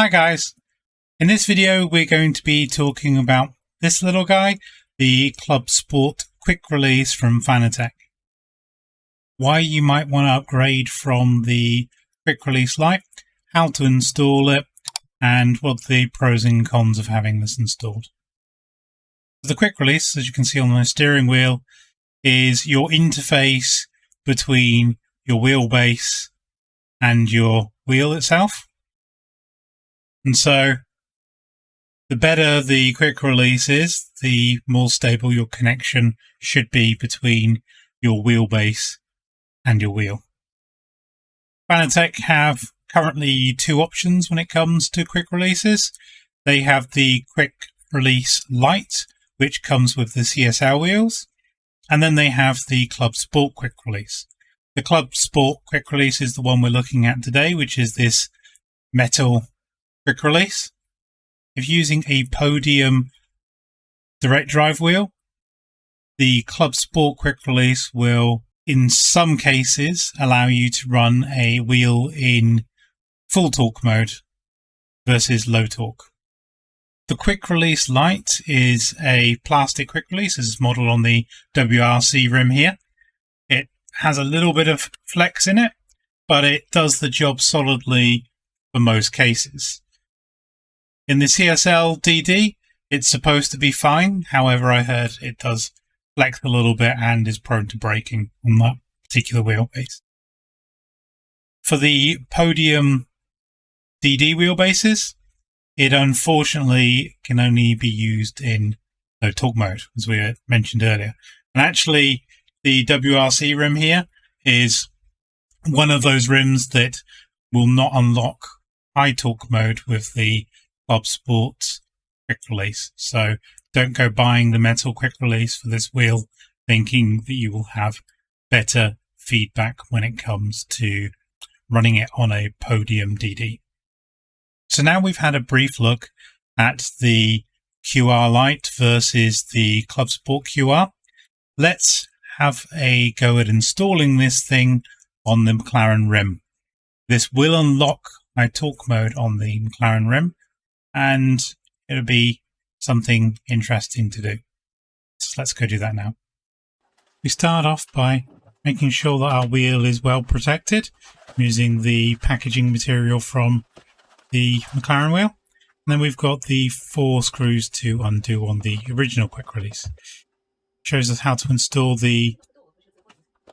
Hi guys, in this video we're going to be talking about this little guy, the Clubsport quick release from Fanatec. Why you might want to upgrade from the quick release Lite, how to install it, and what the pros and cons of having this installed. The quick release, as you can see on the steering wheel, is your interface between your wheelbase and your wheel itself. And so the better the quick release is, the more stable your connection should be between your wheelbase and your wheel. Fanatec have currently two options when it comes to quick releases. They have the quick release Lite, which comes with the CSL wheels, and then they have the Clubsport quick release. The Clubsport quick release is the one we're looking at today, which is this metal quick release. If using a podium direct drive wheel, the Clubsport quick release will, in some cases, allow you to run a wheel in full torque mode versus low torque. The quick release Lite is a plastic quick release. This is modeled on the WRC rim here. It has a little bit of flex in it, but it does the job solidly for most cases. In the CSL DD, it's supposed to be fine. However, I heard it does flex a little bit and is prone to breaking on that particular wheelbase. For the podium DD wheelbases, it unfortunately can only be used in low torque mode, as we mentioned earlier. And actually, the WRC rim here is one of those rims that will not unlock high torque mode with the Clubsport quick release. So don't go buying the metal quick release for this wheel thinking that you will have better feedback when it comes to running it on a podium DD. So now we've had a brief look at the QR-lite versus the Clubsport QR. Let's have a go at installing this thing on the McLaren rim. This will unlock my torque mode on the McLaren rim, and it'll be something interesting to do. So let's go do that now. We start off by making sure that our wheel is well protected using the packaging material from the McLaren wheel. And then we've got the 4 screws to undo on the original quick release. Shows us how to install the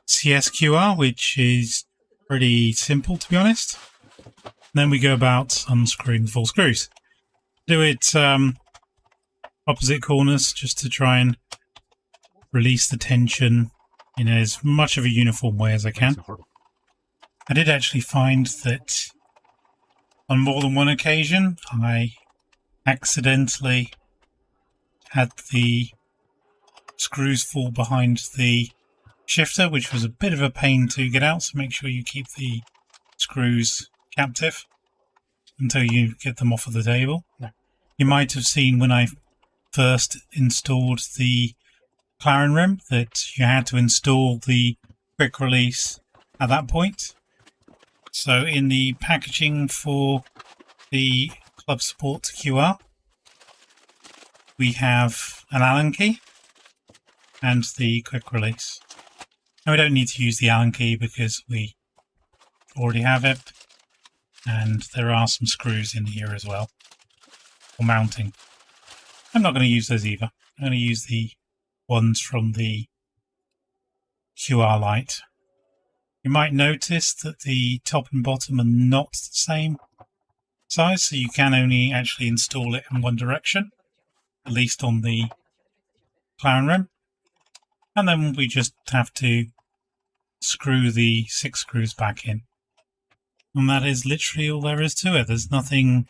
CSQR, which is pretty simple, to be honest. And then we go about unscrewing the 4 screws. Do it opposite corners just to try and release the tension in as much of a uniform way as I can. I did actually find that on more than one occasion I accidentally had the screws fall behind the shifter, which was a bit of a pain to get out, so make sure you keep the screws captive until you get them off of the table. No. You might have seen when I first installed the McLaren rim that you had to install the quick release at that point. So in the packaging for the Clubsport QR, we have an Allen key and the quick release. Now we don't need to use the Allen key because we already have it, and there are some screws in here as well for mounting. I'm not going to use those either. I'm going to use the ones from the QR-lite. You might notice that the top and bottom are not the same size, so you can only actually install it in one direction, at least on the McLaren rim. And then we just have to screw the 6 screws back in. And that is literally all there is to it. There's nothing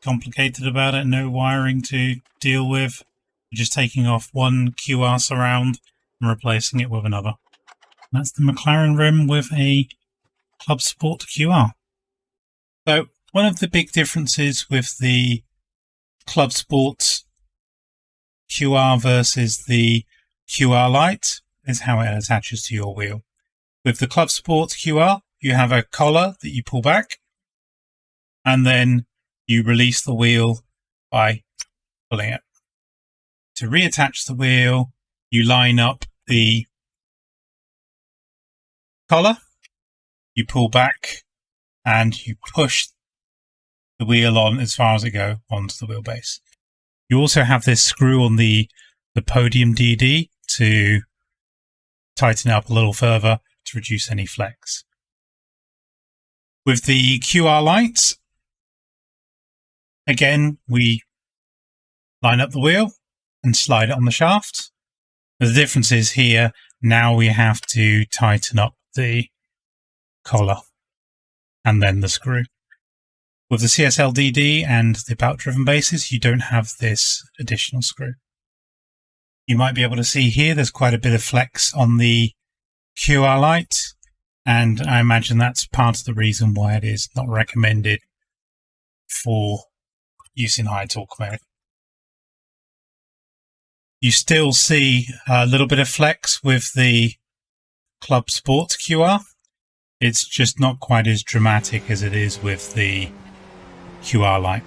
complicated about it, no wiring to deal with. You're just taking off one QR surround and replacing it with another. And that's the McLaren rim with a Clubsport QR. So one of the big differences with the Clubsport QR versus the QR-lite is how it attaches to your wheel. With the Clubsport QR, you have a collar that you pull back, and then you release the wheel by pulling it. To reattach the wheel, you line up the collar, you pull back, and you push the wheel on as far as it goes onto the wheelbase. You also have this screw on the podium DD to tighten it up a little further to reduce any flex. With the QR-lite, again, we line up the wheel and slide it on the shaft. The difference is here, now we have to tighten up the collar and then the screw. With the CSL DD and the belt-driven bases, you don't have this additional screw. You might be able to see here there's quite a bit of flex on the QR-lite, and I imagine that's part of the reason why it is not recommended for use in high torque mode. You still see a little bit of flex with the Clubsport QR. It's just not quite as dramatic as it is with the QR-lite.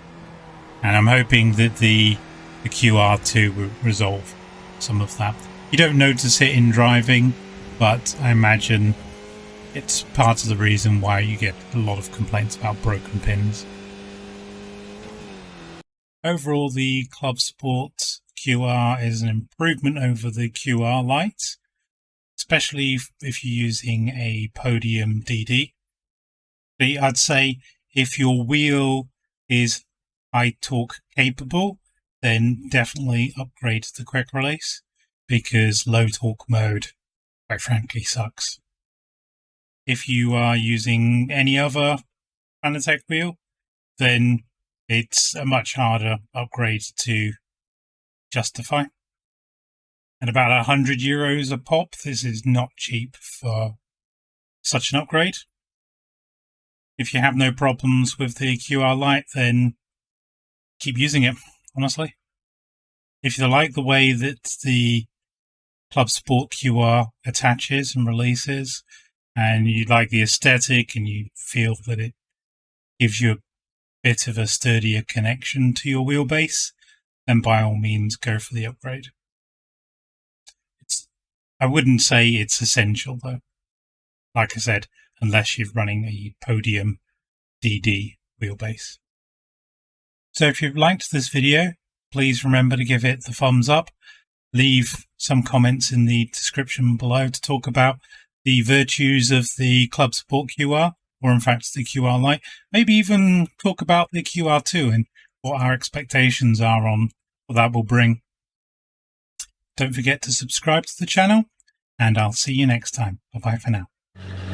And I'm hoping that the QR2 will resolve some of that. You don't notice it in driving, but I imagine it's part of the reason why you get a lot of complaints about broken pins. Overall, the Clubsport QR is an improvement over the QR-lite, especially if you're using a podium DD. I'd say if your wheel is high torque capable, then definitely upgrade to quick release, because low torque mode, quite frankly, sucks. If you are using any other Fanatec wheel, then it's a much harder upgrade to justify. At about €100 a pop, this is not cheap for such an upgrade. If you have no problems with the QR-lite, then keep using it, honestly. If you like the way that the Clubsport QR attaches and releases, and you like the aesthetic and you feel that it gives you a bit of a sturdier connection to your wheelbase, then by all means go for the upgrade. I wouldn't say it's essential though, like I said, unless you're running a podium DD wheelbase. So if you've liked this video, please remember to give it the thumbs up. Leave some comments in the description below to talk about the virtues of the Clubsport QR, or in fact the QR-lite. Maybe even talk about the QR2 and what our expectations are on what that will bring. Don't forget to subscribe to the channel, and I'll see you next time. Bye-bye for now.